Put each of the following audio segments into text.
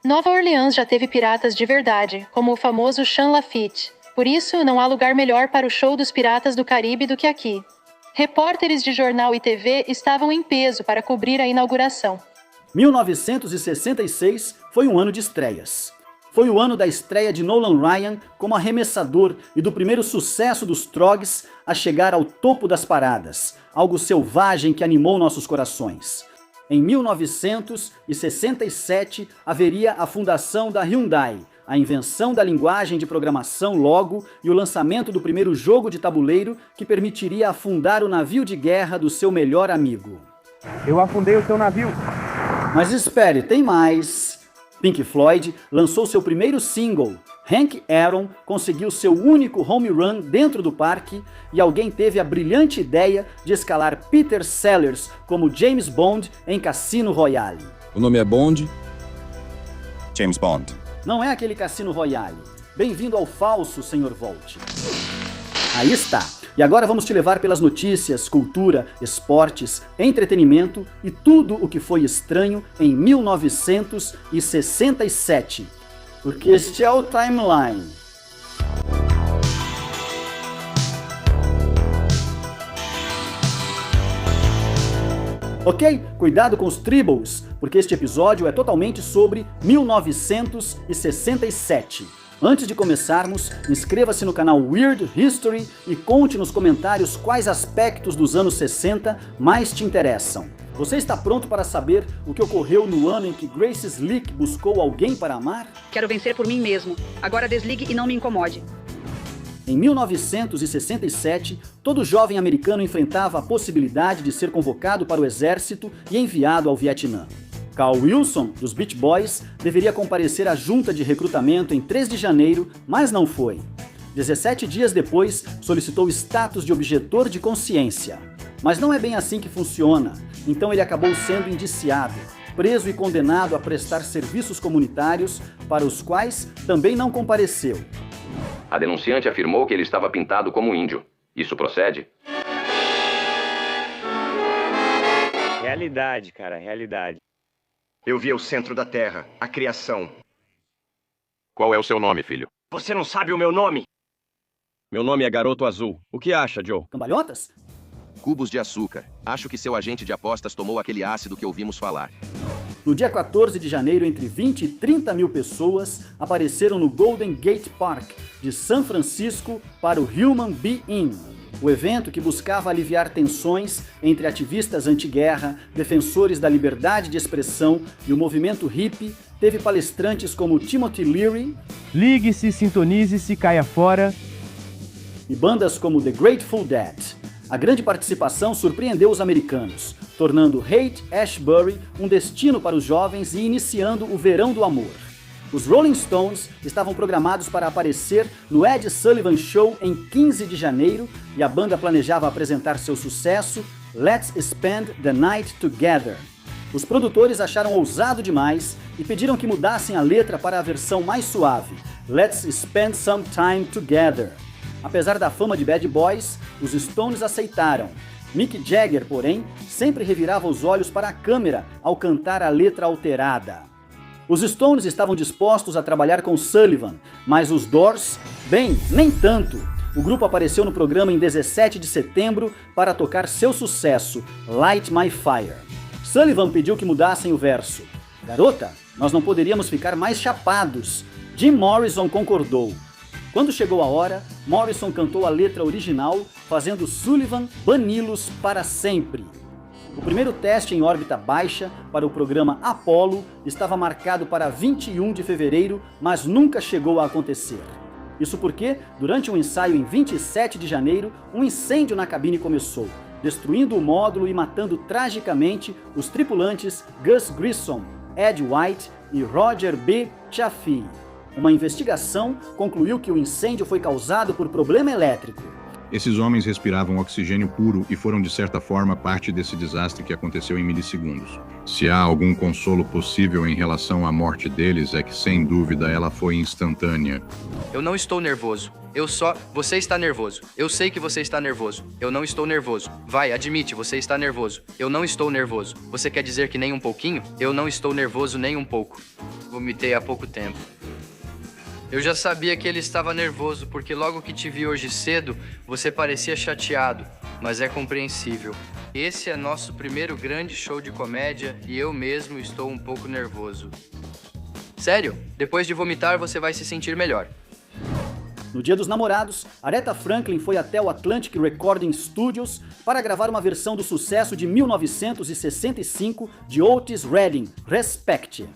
Nova Orleans já teve piratas de verdade, como o famoso Sean Lafitte. Por isso, não há lugar melhor para o show dos piratas do Caribe do que aqui. Repórteres de jornal e TV estavam em peso para cobrir a inauguração. 1966 foi um ano de estreias. Foi o ano da estreia de Nolan Ryan como arremessador e do primeiro sucesso dos Troggs a chegar ao topo das paradas, algo selvagem que animou nossos corações. Em 1967 haveria a fundação da Hyundai, a invenção da linguagem de programação Logo e o lançamento do primeiro jogo de tabuleiro que permitiria afundar o navio de guerra do seu melhor amigo. Eu afundei o seu navio. Mas espere, tem mais. Pink Floyd lançou seu primeiro single. Hank Aaron conseguiu seu único home run dentro do parque e alguém teve a brilhante ideia de escalar Peter Sellers como James Bond em Cassino Royale. O nome é Bond. James Bond. Não é aquele Cassino Royale. Bem-vindo ao falso, Sr. Volt. Aí está. E agora vamos te levar pelas notícias, cultura, esportes, entretenimento e tudo o que foi estranho em 1967. Porque este é o Timeline. Ok? Cuidado com os tribbles, porque este episódio é totalmente sobre 1967. Antes de começarmos, inscreva-se no canal Weird History e conte nos comentários quais aspectos dos anos 60 mais te interessam. Você está pronto para saber o que ocorreu no ano em que Grace Slick buscou alguém para amar? Quero vencer por mim mesmo. Agora desligue e não me incomode. Em 1967, todo jovem americano enfrentava a possibilidade de ser convocado para o exército e enviado ao Vietnã. Carl Wilson, dos Beach Boys, deveria comparecer à junta de recrutamento em 3 de janeiro, mas não foi. 17 dias depois, solicitou status de objetor de consciência. Mas não é bem assim que funciona, então ele acabou sendo indiciado, preso e condenado a prestar serviços comunitários, para os quais também não compareceu. A denunciante afirmou que ele estava pintado como índio. Isso procede? Realidade, cara, realidade. Eu vi o centro da Terra, a criação. Qual é o seu nome, filho? Você não sabe o meu nome? Meu nome é Garoto Azul. O que acha, Joe? Cambalhotas? Cubos de açúcar. Acho que seu agente de apostas tomou aquele ácido que ouvimos falar. No dia 14 de janeiro, entre 20 e 30 mil pessoas apareceram no Golden Gate Park de São Francisco para o Human Be In. O evento, que buscava aliviar tensões entre ativistas anti-guerra, defensores da liberdade de expressão e o movimento hippie, teve palestrantes como Timothy Leary, Ligue-se, sintonize-se, caia fora. E bandas como The Grateful Dead. A grande participação surpreendeu os americanos, tornando Haight-Ashbury um destino para os jovens e iniciando o verão do amor. Os Rolling Stones estavam programados para aparecer no Ed Sullivan Show em 15 de janeiro e a banda planejava apresentar seu sucesso Let's Spend the Night Together. Os produtores acharam ousado demais e pediram que mudassem a letra para a versão mais suave, Let's Spend Some Time Together. Apesar da fama de Bad Boys, os Stones aceitaram. Mick Jagger, porém, sempre revirava os olhos para a câmera ao cantar a letra alterada. Os Stones estavam dispostos a trabalhar com Sullivan, mas os Doors, bem, nem tanto. O grupo apareceu no programa em 17 de setembro para tocar seu sucesso, Light My Fire. Sullivan pediu que mudassem o verso. Garota, nós não poderíamos ficar mais chapados. Jim Morrison concordou. Quando chegou a hora, Morrison cantou a letra original, fazendo Sullivan bani-los para sempre. O primeiro teste em órbita baixa para o programa Apollo estava marcado para 21 de fevereiro, mas nunca chegou a acontecer. Isso porque, durante um ensaio em 27 de janeiro, um incêndio na cabine começou, destruindo o módulo e matando tragicamente os tripulantes Gus Grissom, Ed White e Roger B. Chaffee. Uma investigação concluiu que o incêndio foi causado por problema elétrico. Esses homens respiravam oxigênio puro e foram, de certa forma, parte desse desastre que aconteceu em milissegundos. Se há algum consolo possível em relação à morte deles, é que, sem dúvida, ela foi instantânea. Eu não estou nervoso. Você está nervoso. Eu sei que você está nervoso. Eu não estou nervoso. Vai, admite, você está nervoso. Eu não estou nervoso. Você quer dizer que nem um pouquinho? Eu não estou nervoso nem um pouco. Vomitei há pouco tempo. Eu já sabia que ele estava nervoso, porque logo que te vi hoje cedo, você parecia chateado, mas é compreensível. Esse é nosso primeiro grande show de comédia e eu mesmo estou um pouco nervoso. Sério, depois de vomitar você vai se sentir melhor. No Dia dos Namorados, Aretha Franklin foi até o Atlantic Recording Studios para gravar uma versão do sucesso de 1965 de Otis Redding, Respect.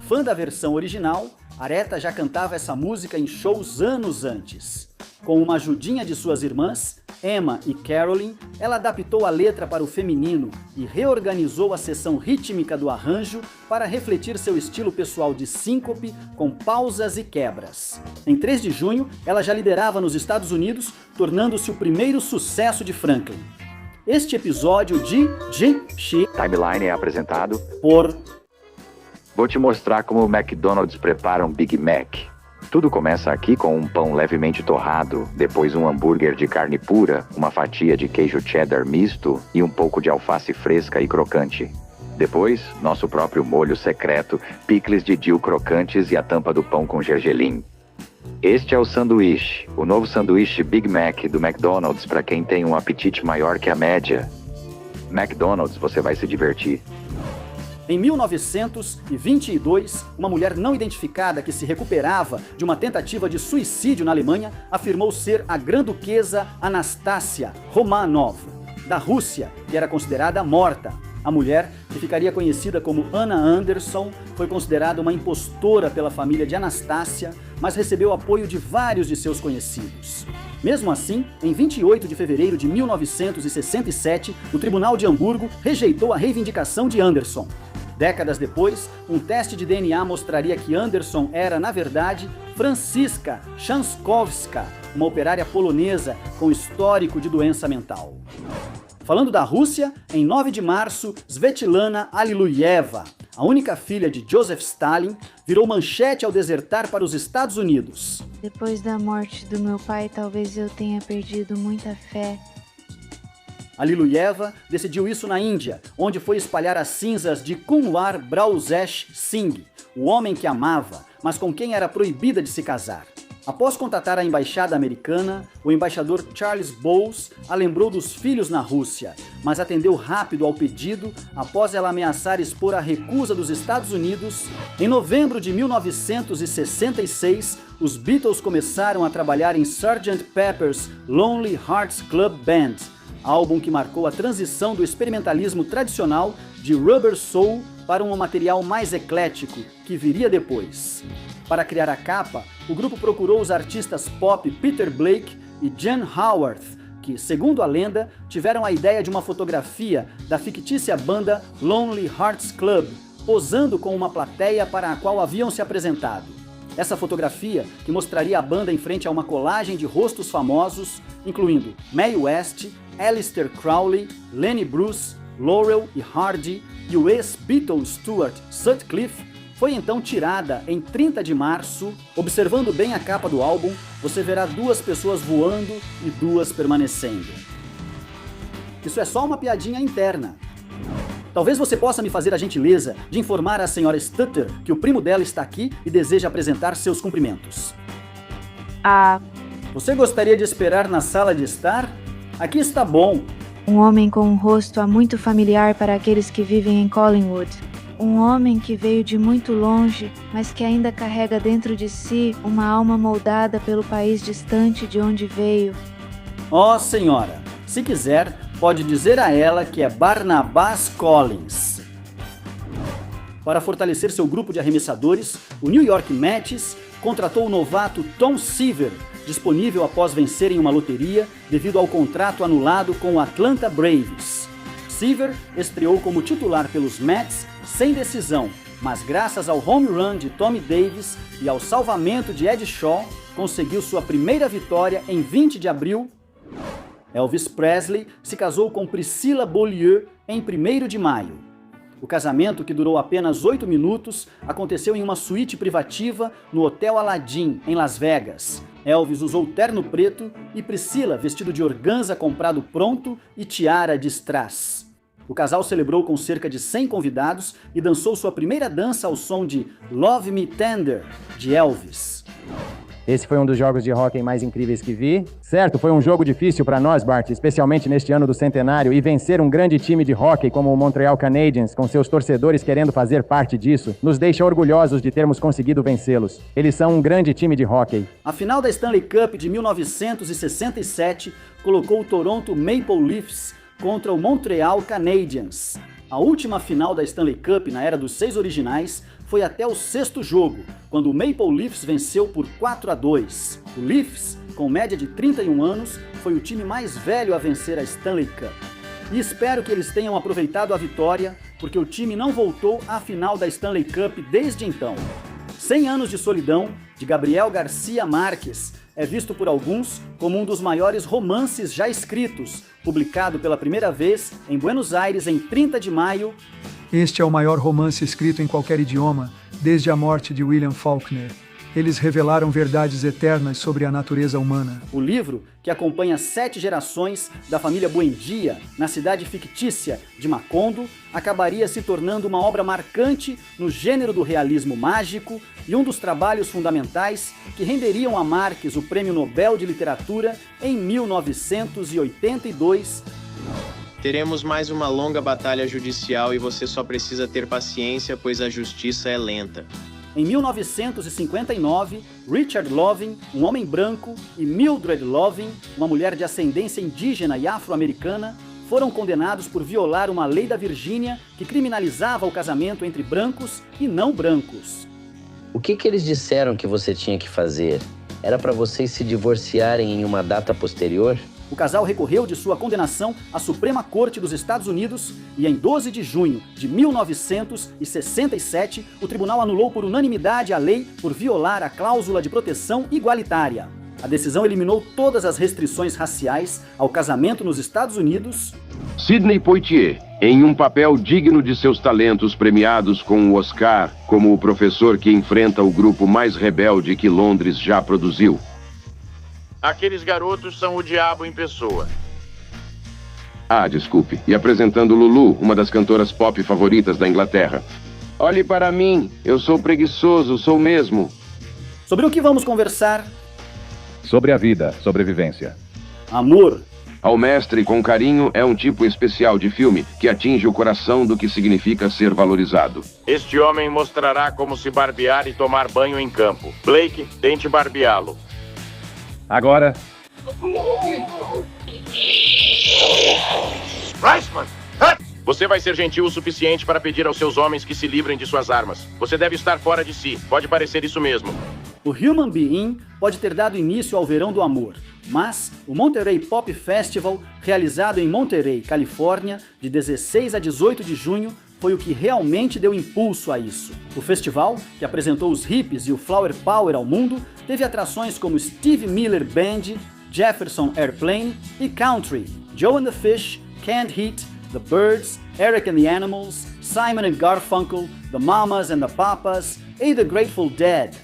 Fã da versão original, Aretha já cantava essa música em shows anos antes. Com uma ajudinha de suas irmãs, Emma e Carolyn, ela adaptou a letra para o feminino e reorganizou a seção rítmica do arranjo para refletir seu estilo pessoal de síncope com pausas e quebras. Em 3 de junho, ela já liderava nos Estados Unidos, tornando-se o primeiro sucesso de Franklin. Este episódio de G.X. Timeline é apresentado por... Vou te mostrar como o McDonald's prepara um Big Mac. Tudo começa aqui com um pão levemente torrado, depois um hambúrguer de carne pura, uma fatia de queijo cheddar misto e um pouco de alface fresca e crocante. Depois, nosso próprio molho secreto, picles de dill crocantes e a tampa do pão com gergelim. Este é o sanduíche, o novo sanduíche Big Mac do McDonald's para quem tem um apetite maior que a média. McDonald's, você vai se divertir. Em 1922, uma mulher não identificada que se recuperava de uma tentativa de suicídio na Alemanha afirmou ser a Grã-Duquesa Anastácia Romanov, da Rússia, que era considerada morta. A mulher, que ficaria conhecida como Anna Anderson, foi considerada uma impostora pela família de Anastácia, mas recebeu apoio de vários de seus conhecidos. Mesmo assim, em 28 de fevereiro de 1967, o Tribunal de Hamburgo rejeitou a reivindicação de Anderson. Décadas depois, um teste de DNA mostraria que Anderson era, na verdade, Franziska Chanskowska, uma operária polonesa com histórico de doença mental. Falando da Rússia, em 9 de março, Svetlana Alliluyeva, a única filha de Joseph Stalin, virou manchete ao desertar para os Estados Unidos. Depois da morte do meu pai, talvez eu tenha perdido muita fé. Alliluyeva decidiu isso na Índia, onde foi espalhar as cinzas de Kunwar Brausesh Singh, o homem que amava, mas com quem era proibida de se casar. Após contatar a embaixada americana, o embaixador Charles Bowles a lembrou dos filhos na Rússia, mas atendeu rápido ao pedido após ela ameaçar expor a recusa dos Estados Unidos. Em novembro de 1966, os Beatles começaram a trabalhar em Sgt. Pepper's Lonely Hearts Club Band, álbum que marcou a transição do experimentalismo tradicional de Rubber Soul para um material mais eclético, que viria depois. Para criar a capa, o grupo procurou os artistas pop Peter Blake e Jan Howarth, que, segundo a lenda, tiveram a ideia de uma fotografia da fictícia banda Lonely Hearts Club, posando com uma plateia para a qual haviam se apresentado. Essa fotografia, que mostraria a banda em frente a uma colagem de rostos famosos, incluindo Mae West, Aleister Crowley, Lenny Bruce, Laurel e Hardy e o ex-Beatle Stuart Sutcliffe, foi então tirada em 30 de março. Observando bem a capa do álbum, você verá 2 pessoas voando e 2 permanecendo. Isso é só uma piadinha interna. Talvez você possa me fazer a gentileza de informar a senhora Stutter que o primo dela está aqui e deseja apresentar seus cumprimentos. Você gostaria de esperar na sala de estar? Aqui está bom. Um homem com um rosto muito familiar para aqueles que vivem em Collingwood. Um homem que veio de muito longe, mas que ainda carrega dentro de si uma alma moldada pelo país distante de onde veio. Oh, senhora, se quiser, pode dizer a ela que é Barnabas Collins. Para fortalecer seu grupo de arremessadores, o New York Mets contratou o novato Tom Seaver, disponível após vencerem uma loteria devido ao contrato anulado com o Atlanta Braves. Seaver estreou como titular pelos Mets sem decisão, mas graças ao home run de Tommy Davis e ao salvamento de Ed Shaw, conseguiu sua primeira vitória em 20 de abril. Elvis Presley se casou com Priscilla Beaulieu em 1º de maio. O casamento, que durou apenas 8 minutos, aconteceu em uma suíte privativa no Hotel Aladdin, em Las Vegas. Elvis usou terno preto e Priscilla vestido de organza comprado pronto e tiara de strass. O casal celebrou com cerca de 100 convidados e dançou sua primeira dança ao som de Love Me Tender, de Elvis. Esse foi um dos jogos de hóquei mais incríveis que vi. Certo, foi um jogo difícil para nós, Bart, especialmente neste ano do centenário, e vencer um grande time de hóquei como o Montreal Canadiens, com seus torcedores querendo fazer parte disso, nos deixa orgulhosos de termos conseguido vencê-los. Eles são um grande time de hóquei. A final da Stanley Cup de 1967 colocou o Toronto Maple Leafs contra o Montreal Canadiens. A última final da Stanley Cup na era dos 6 originais foi até o 6º jogo, quando o Maple Leafs venceu por 4-2. O Leafs, com média de 31 anos, foi o time mais velho a vencer a Stanley Cup. E espero que eles tenham aproveitado a vitória, porque o time não voltou à final da Stanley Cup desde então. 100 anos de solidão, de Gabriel Garcia Marques, é visto por alguns como um dos maiores romances já escritos, publicado pela primeira vez em Buenos Aires em 30 de maio. Este é o maior romance escrito em qualquer idioma, desde a morte de William Faulkner. Eles revelaram verdades eternas sobre a natureza humana. O livro, que acompanha 7 gerações da família Buendia, na cidade fictícia de Macondo, acabaria se tornando uma obra marcante no gênero do realismo mágico e um dos trabalhos fundamentais que renderiam a Marques o Prêmio Nobel de Literatura em 1982. Teremos mais uma longa batalha judicial e você só precisa ter paciência, pois a justiça é lenta. Em 1959, Richard Loving, um homem branco, e Mildred Loving, uma mulher de ascendência indígena e afro-americana, foram condenados por violar uma lei da Virgínia que criminalizava o casamento entre brancos e não brancos. O que eles disseram que você tinha que fazer? Era para vocês se divorciarem em uma data posterior? O casal recorreu de sua condenação à Suprema Corte dos Estados Unidos e em 12 de junho de 1967, o tribunal anulou por unanimidade a lei por violar a cláusula de proteção igualitária. A decisão eliminou todas as restrições raciais ao casamento nos Estados Unidos. Sidney Poitier, em um papel digno de seus talentos premiados com o Oscar, como o professor que enfrenta o grupo mais rebelde que Londres já produziu. Aqueles garotos são o diabo em pessoa. Ah, desculpe. E apresentando Lulu, uma das cantoras pop favoritas da Inglaterra. Olhe para mim, eu sou preguiçoso, sou mesmo. Sobre o que vamos conversar? Sobre a vida, sobrevivência. Amor. Ao Mestre com Carinho é um tipo especial de filme que atinge o coração do que significa ser valorizado. Este homem mostrará como se barbear e tomar banho em campo. Blake, tente barbeá-lo. Agora. Reisman! Você vai ser gentil o suficiente para pedir aos seus homens que se livrem de suas armas. Você deve estar fora de si. Pode parecer isso mesmo. O Human Being pode ter dado início ao Verão do Amor, mas o Monterey Pop Festival, realizado em Monterey, Califórnia, de 16 a 18 de junho, foi o que realmente deu impulso a isso. O festival, que apresentou os hippies e o Flower Power ao mundo, teve atrações como Steve Miller Band, Jefferson Airplane e Country, Joe and the Fish, Canned Heat, The Byrds, Eric and the Animals, Simon and Garfunkel, The Mamas and the Papas e The Grateful Dead.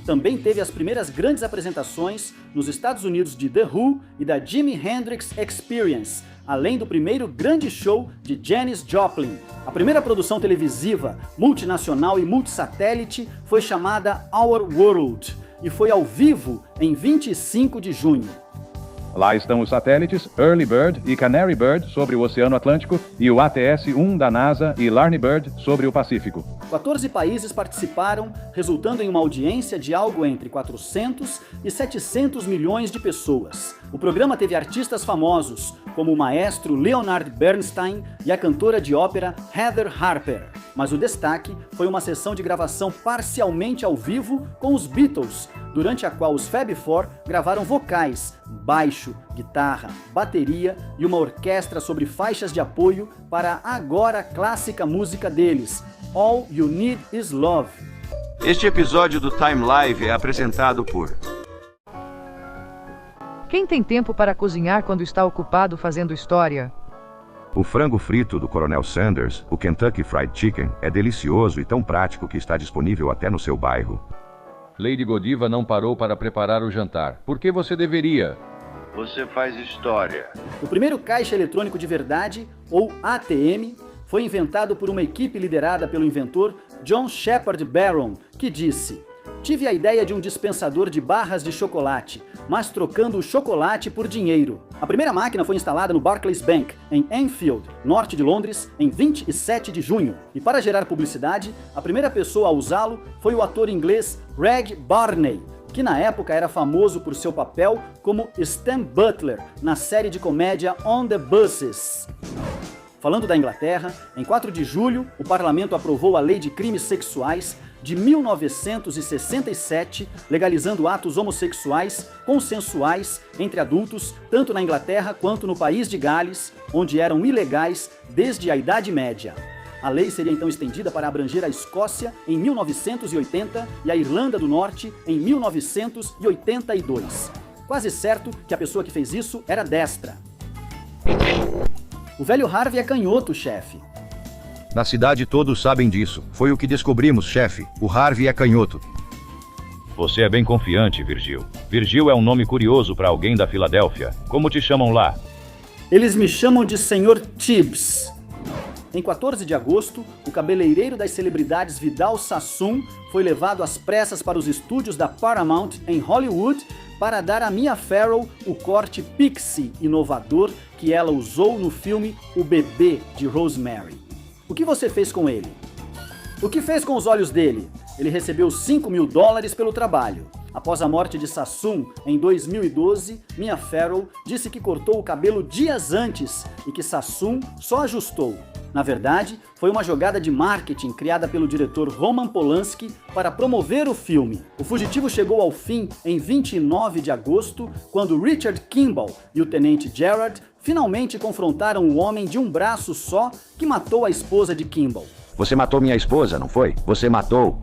Também teve as primeiras grandes apresentações nos Estados Unidos de The Who e da Jimi Hendrix Experience, além do primeiro grande show de Janis Joplin. A primeira produção televisiva, multinacional e multissatélite foi chamada Our World e foi ao vivo em 25 de junho. Lá estão os satélites Early Bird e Canary Bird sobre o Oceano Atlântico e o ATS-1 da NASA e Larny Bird sobre o Pacífico. 14 países participaram, resultando em uma audiência de algo entre 400 e 700 milhões de pessoas. O programa teve artistas famosos, como o maestro Leonard Bernstein e a cantora de ópera Heather Harper. Mas o destaque foi uma sessão de gravação parcialmente ao vivo com os Beatles, durante a qual os Fab Four gravaram vocais, baixo, guitarra, bateria e uma orquestra sobre faixas de apoio para a agora clássica música deles, All You Need Is Love. Este episódio do Time Live é apresentado por... Quem tem tempo para cozinhar quando está ocupado fazendo história? O frango frito do Coronel Sanders, o Kentucky Fried Chicken, é delicioso e tão prático que está disponível até no seu bairro. Lady Godiva não parou para preparar o jantar. Por que você deveria? você faz história. O primeiro caixa eletrônico de verdade, ou ATM, foi inventado por uma equipe liderada pelo inventor John Shepard Barron, que disse: "Tive a ideia de um dispensador de barras de chocolate, mas trocando o chocolate por dinheiro." A primeira máquina foi instalada no Barclays Bank, em Enfield, norte de Londres, em 27 de junho. E para gerar publicidade, a primeira pessoa a usá-lo foi o ator inglês Reg Barney, que na época era famoso por seu papel como Stan Butler na série de comédia On the Buses. Falando da Inglaterra, em 4 de julho, o parlamento aprovou a Lei de Crimes Sexuais de 1967, legalizando atos homossexuais consensuais entre adultos, tanto na Inglaterra quanto no país de Gales, onde eram ilegais desde a Idade Média. A lei seria então estendida para abranger a Escócia em 1980 e a Irlanda do Norte em 1982. Quase certo que a pessoa que fez isso era destra. O velho Harvey é canhoto, chefe. Na cidade todos sabem disso. Foi o que descobrimos, chefe. O Harvey é canhoto. Você é bem confiante, Virgil. Virgil é um nome curioso para alguém da Filadélfia. Como te chamam lá? Eles me chamam de Sr. Tibbs. Em 14 de agosto, o cabeleireiro das celebridades Vidal Sassoon foi levado às pressas para os estúdios da Paramount em Hollywood para dar a Mia Farrow o corte pixie inovador que ela usou no filme O Bebê de Rosemary. O que você fez com ele? O que fez com os olhos dele? Ele recebeu $5.000 pelo trabalho. Após a morte de Sassoon, em 2012, Mia Farrow disse que cortou o cabelo dias antes e que Sassoon só ajustou. Na verdade, foi uma jogada de marketing criada pelo diretor Roman Polanski para promover o filme. O fugitivo chegou ao fim em 29 de agosto, quando Richard Kimball e o tenente Gerard finalmente confrontaram o homem de um braço só que matou a esposa de Kimball. Você matou minha esposa, não foi? Você matou?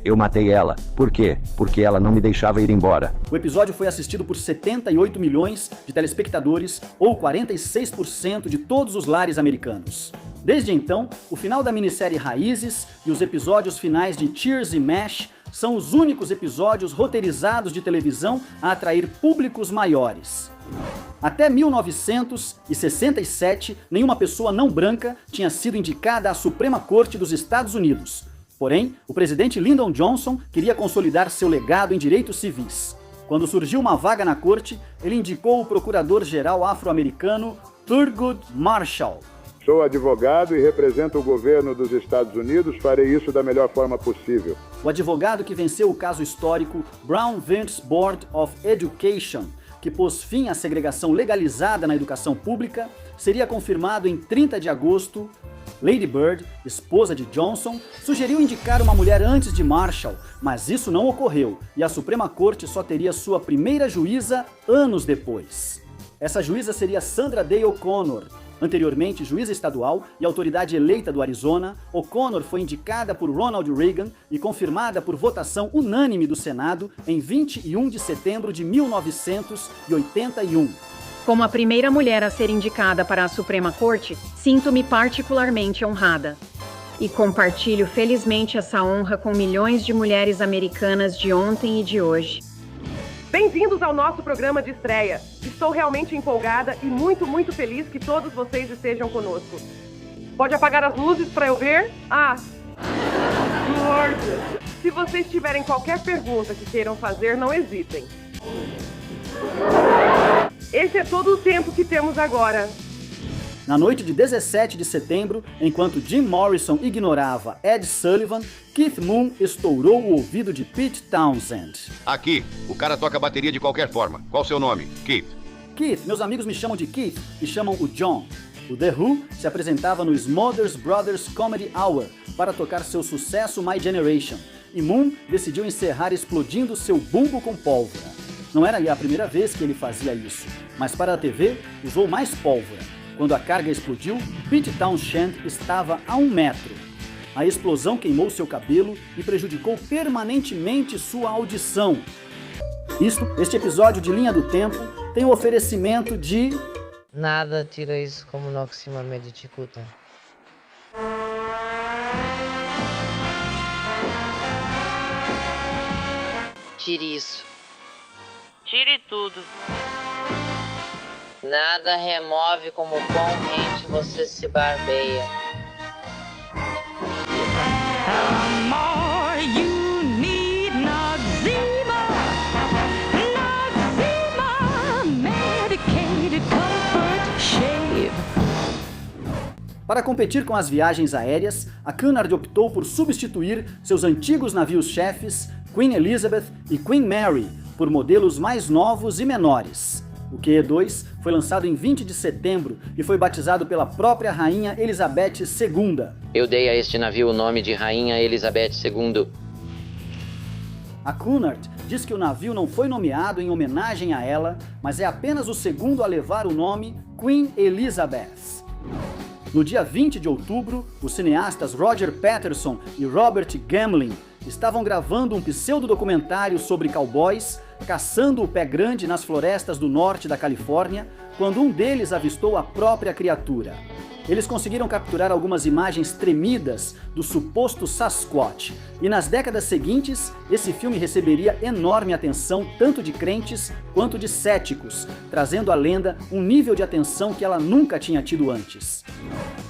Eu matei ela. Por quê? Porque ela não me deixava ir embora. O episódio foi assistido por 78 milhões de telespectadores, ou 46% de todos os lares americanos. Desde então, o final da minissérie Raízes e os episódios finais de Cheers e MASH são os únicos episódios roteirizados de televisão a atrair públicos maiores. Até 1967, nenhuma pessoa não branca tinha sido indicada à Suprema Corte dos Estados Unidos. Porém, o presidente Lyndon Johnson queria consolidar seu legado em direitos civis. Quando surgiu uma vaga na corte, ele indicou o procurador-geral afro-americano Thurgood Marshall. Sou advogado e represento o governo dos Estados Unidos, farei isso da melhor forma possível. O advogado que venceu o caso histórico Brown Versus Board of Education, que pôs fim à segregação legalizada na educação pública, seria confirmado em 30 de agosto. Lady Bird, esposa de Johnson, sugeriu indicar uma mulher antes de Marshall, mas isso não ocorreu e a Suprema Corte só teria sua primeira juíza anos depois. Essa juíza seria Sandra Day O'Connor. Anteriormente juíza estadual e autoridade eleita do Arizona, O'Connor foi indicada por Ronald Reagan e confirmada por votação unânime do Senado em 21 de setembro de 1981. Como a primeira mulher a ser indicada para a Suprema Corte, sinto-me particularmente honrada. E compartilho felizmente essa honra com milhões de mulheres americanas de ontem e de hoje. Bem-vindos ao nosso programa de estreia. Estou realmente empolgada e muito feliz que todos vocês estejam conosco. Pode apagar as luzes para eu ver? Lorde! Se vocês tiverem qualquer pergunta que queiram fazer, não hesitem. Esse é todo o tempo que temos agora. Na noite de 17 de setembro, enquanto Jim Morrison ignorava Ed Sullivan, Keith Moon estourou o ouvido de Pete Townshend. Aqui, o cara toca bateria de qualquer forma. Qual seu nome? Keith. Keith, meus amigos me chamam de Keith e chamam o John. O The Who se apresentava no Smothers Brothers Comedy Hour para tocar seu sucesso My Generation, e Moon decidiu encerrar explodindo seu bumbo com pólvora. Não era a primeira vez que ele fazia isso, mas para a TV usou mais pólvora. Quando a carga explodiu, Pete Townshend estava a 1 metro. A explosão queimou seu cabelo e prejudicou permanentemente sua audição. Este episódio de Linha do Tempo tem o oferecimento de... Nada tira isso como Noxima Medicicuta. Tire isso. Tire tudo. Nada remove como quão rente você se barbeia. More you need Noxzema, Noxzema, medicated comfort shave. Para competir com as viagens aéreas, a Cunard optou por substituir seus antigos navios-chefes, Queen Elizabeth e Queen Mary, por modelos mais novos e menores. O QE2 foi lançado em 20 de setembro e foi batizado pela própria Rainha Elizabeth II. Eu dei a este navio o nome de Rainha Elizabeth II. A Cunard diz que o navio não foi nomeado em homenagem a ela, mas é apenas o segundo a levar o nome Queen Elizabeth. No dia 20 de outubro, os cineastas Roger Patterson e Robert Gamlin estavam gravando um pseudo-documentário sobre cowboys caçando o pé grande nas florestas do norte da Califórnia, quando um deles avistou a própria criatura. Eles conseguiram capturar algumas imagens tremidas do suposto Sasquatch, e nas décadas seguintes, esse filme receberia enorme atenção tanto de crentes quanto de céticos, trazendo à lenda um nível de atenção que ela nunca tinha tido antes.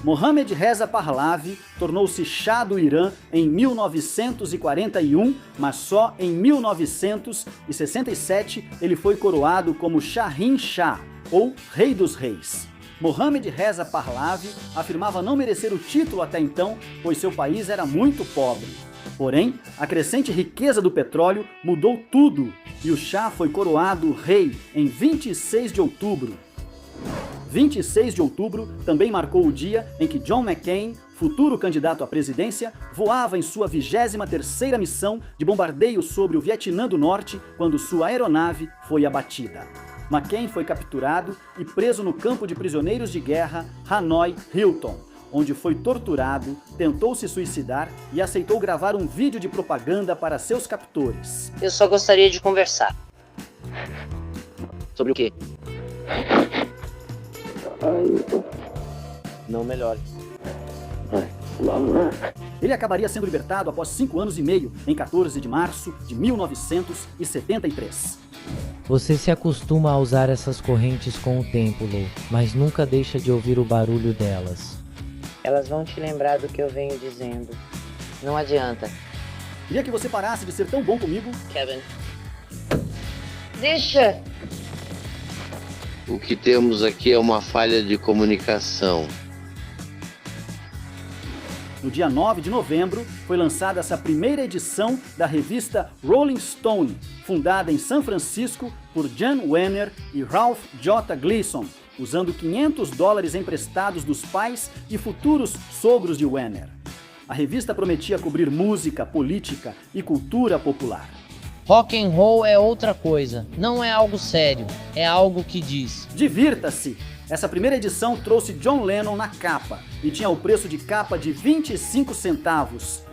Mohammad Reza Pahlavi tornou-se Shah do Irã em 1941, mas só em 1967 ele foi coroado como Shahin Shah, ou Rei dos Reis. Mohammad Reza Pahlavi afirmava não merecer o título até então, pois seu país era muito pobre. Porém, a crescente riqueza do petróleo mudou tudo e o Shah foi coroado rei em 26 de outubro. 26 de outubro também marcou o dia em que John McCain, futuro candidato à presidência, voava em sua 23ª missão de bombardeio sobre o Vietnã do Norte quando sua aeronave foi abatida. McCain foi capturado e preso no campo de prisioneiros de guerra Hanoi Hilton, onde foi torturado, tentou se suicidar e aceitou gravar um vídeo de propaganda para seus captores. Eu só gostaria de conversar. Sobre o quê? Não melhore. Ele acabaria sendo libertado após 5 anos e meio, em 14 de março de 1973. Você se acostuma a usar essas correntes com o tempo, Lou, mas nunca deixa de ouvir o barulho delas. Elas vão te lembrar do que eu venho dizendo. Não adianta. Queria que você parasse de ser tão bom comigo, Kevin. Deixa! O que temos aqui é uma falha de comunicação. No dia 9 de novembro, foi lançada essa primeira edição da revista Rolling Stone, fundada em São Francisco por Jan Wenner e Ralph J. Gleason, usando $500 emprestados dos pais e futuros sogros de Wenner. A revista prometia cobrir música, política e cultura popular. Rock and roll é outra coisa, não é algo sério, é algo que diz. Divirta-se! Essa primeira edição trouxe John Lennon na capa e tinha o preço de capa de 25 centavos.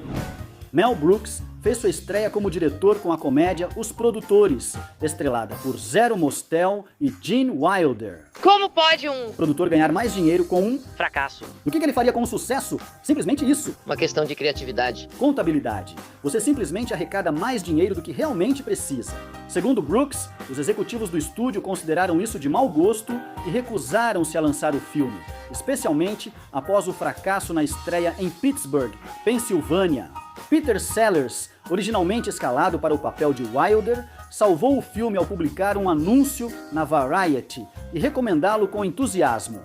Mel Brooks fez sua estreia como diretor com a comédia Os Produtores, estrelada por Zero Mostel e Gene Wilder. Como pode um produtor ganhar mais dinheiro com um fracasso? O que ele faria com um sucesso? Simplesmente isso. Uma questão de criatividade. Contabilidade. Você simplesmente arrecada mais dinheiro do que realmente precisa. Segundo Brooks, os executivos do estúdio consideraram isso de mau gosto e recusaram-se a lançar o filme, especialmente após o fracasso na estreia em Pittsburgh, Pensilvânia. Peter Sellers, originalmente escalado para o papel de Wilder, salvou o filme ao publicar um anúncio na Variety e recomendá-lo com entusiasmo.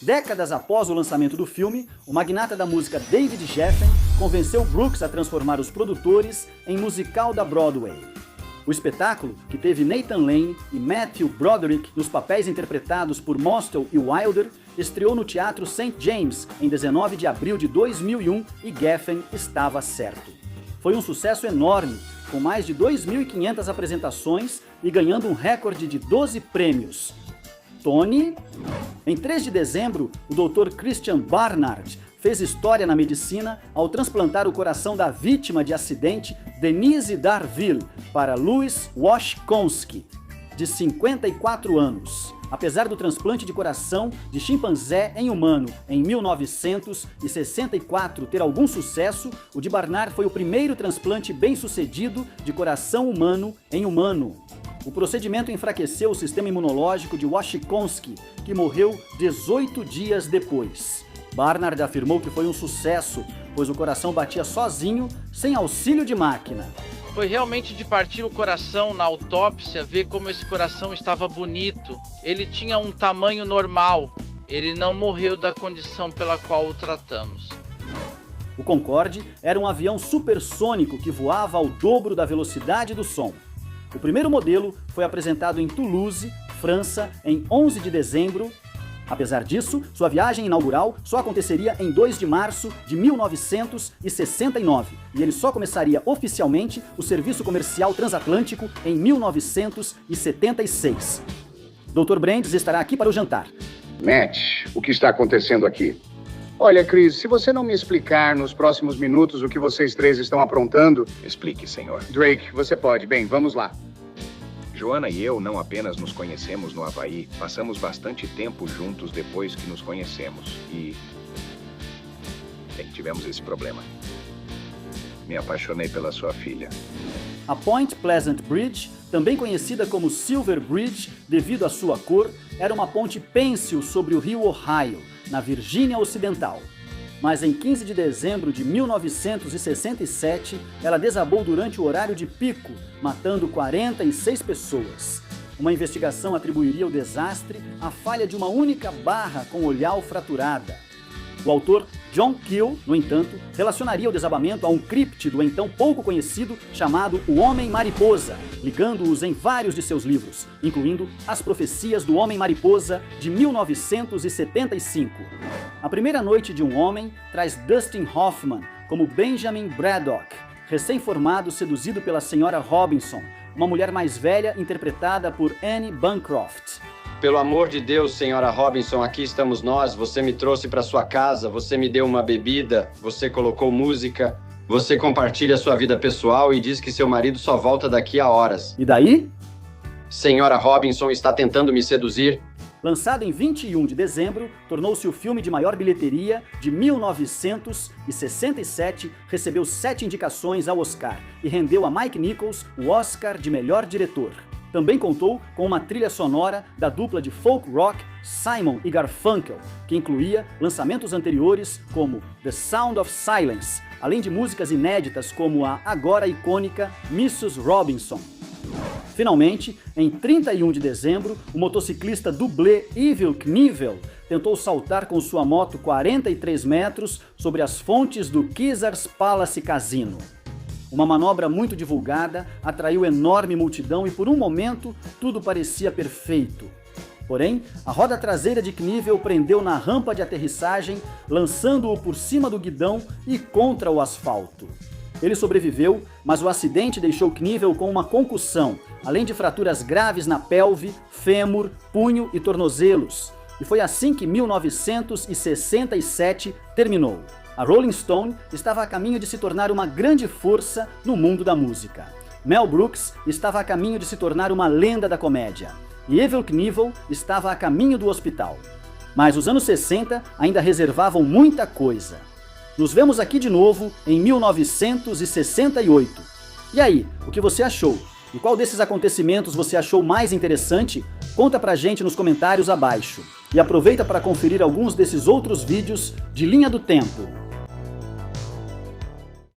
Décadas após o lançamento do filme, o magnata da música David Geffen convenceu Brooks a transformar Os Produtores em musical da Broadway. O espetáculo, que teve Nathan Lane e Matthew Broderick nos papéis interpretados por Mostel e Wilder, estreou no Teatro St. James em 19 de abril de 2001 e Geffen estava certo. Foi um sucesso enorme, com mais de 2.500 apresentações e ganhando um recorde de 12 prêmios. Tony? Em 3 de dezembro, o Dr. Christian Barnard fez história na medicina ao transplantar o coração da vítima de acidente Denise Darville para Louis Washkonsky, de 54 anos. Apesar do transplante de coração de chimpanzé em humano em 1964 ter algum sucesso, o de Barnard foi o primeiro transplante bem-sucedido de coração humano em humano. O procedimento enfraqueceu o sistema imunológico de Washingtonski, que morreu 18 dias depois. Barnard afirmou que foi um sucesso, pois o coração batia sozinho, sem auxílio de máquina. Foi realmente de partir o coração na autópsia ver como esse coração estava bonito. Ele tinha um tamanho normal. Ele não morreu da condição pela qual o tratamos. O Concorde era um avião supersônico que voava ao dobro da velocidade do som. O primeiro modelo foi apresentado em Toulouse, França, em 11 de dezembro. Apesar disso, sua viagem inaugural só aconteceria em 2 de março de 1969 e ele só começaria oficialmente o serviço comercial transatlântico em 1976. Dr. Brandes estará aqui para o jantar. Matt, o que está acontecendo aqui? Olha, Chris, se você não me explicar nos próximos minutos o que vocês três estão aprontando... Explique, senhor. Drake, você pode. Bem, vamos lá. Joanna e eu não apenas nos conhecemos no Havaí, passamos bastante tempo juntos depois que nos conhecemos e... Bem, tivemos esse problema. Me apaixonei pela sua filha. A Point Pleasant Bridge, também conhecida como Silver Bridge devido à sua cor, era uma ponte pêncil sobre o rio Ohio, na Virgínia Ocidental. Mas em 15 de dezembro de 1967, ela desabou durante o horário de pico, matando 46 pessoas. Uma investigação atribuiria o desastre à falha de uma única barra com olhal fraturada. O autor John Keel, no entanto, relacionaria o desabamento a um críptido então pouco conhecido chamado O Homem-Mariposa, ligando-os em vários de seus livros, incluindo As Profecias do Homem-Mariposa, de 1975. A Primeira Noite de um Homem traz Dustin Hoffman como Benjamin Braddock, recém-formado seduzido pela Sra. Robinson, uma mulher mais velha interpretada por Anne Bancroft. Pelo amor de Deus, senhora Robinson, aqui estamos nós. Você me trouxe para sua casa, você me deu uma bebida, você colocou música, você compartilha sua vida pessoal e diz que seu marido só volta daqui a horas. E daí? Senhora Robinson está tentando me seduzir. Lançado em 21 de dezembro, tornou-se o filme de maior bilheteria de 1967, recebeu 7 indicações ao Oscar e rendeu a Mike Nichols o Oscar de melhor diretor. Também contou com uma trilha sonora da dupla de folk rock Simon e Garfunkel, que incluía lançamentos anteriores como The Sound of Silence, além de músicas inéditas como a agora icônica Mrs. Robinson. Finalmente, em 31 de dezembro, o motociclista dublê Evel Knievel tentou saltar com sua moto 43 metros sobre as fontes do Caesars Palace Casino. Uma manobra muito divulgada atraiu enorme multidão e por um momento tudo parecia perfeito. Porém, a roda traseira de Knievel prendeu na rampa de aterrissagem, lançando-o por cima do guidão e contra o asfalto. Ele sobreviveu, mas o acidente deixou Knievel com uma concussão, além de fraturas graves na pelve, fêmur, punho e tornozelos. E foi assim que 1967 terminou. A Rolling Stone estava a caminho de se tornar uma grande força no mundo da música. Mel Brooks estava a caminho de se tornar uma lenda da comédia. E Evel Knievel estava a caminho do hospital. Mas os anos 60 ainda reservavam muita coisa. Nos vemos aqui de novo em 1968. E aí, o que você achou? E qual desses acontecimentos você achou mais interessante? Conta pra gente nos comentários abaixo. E aproveita para conferir alguns desses outros vídeos de Linha do Tempo.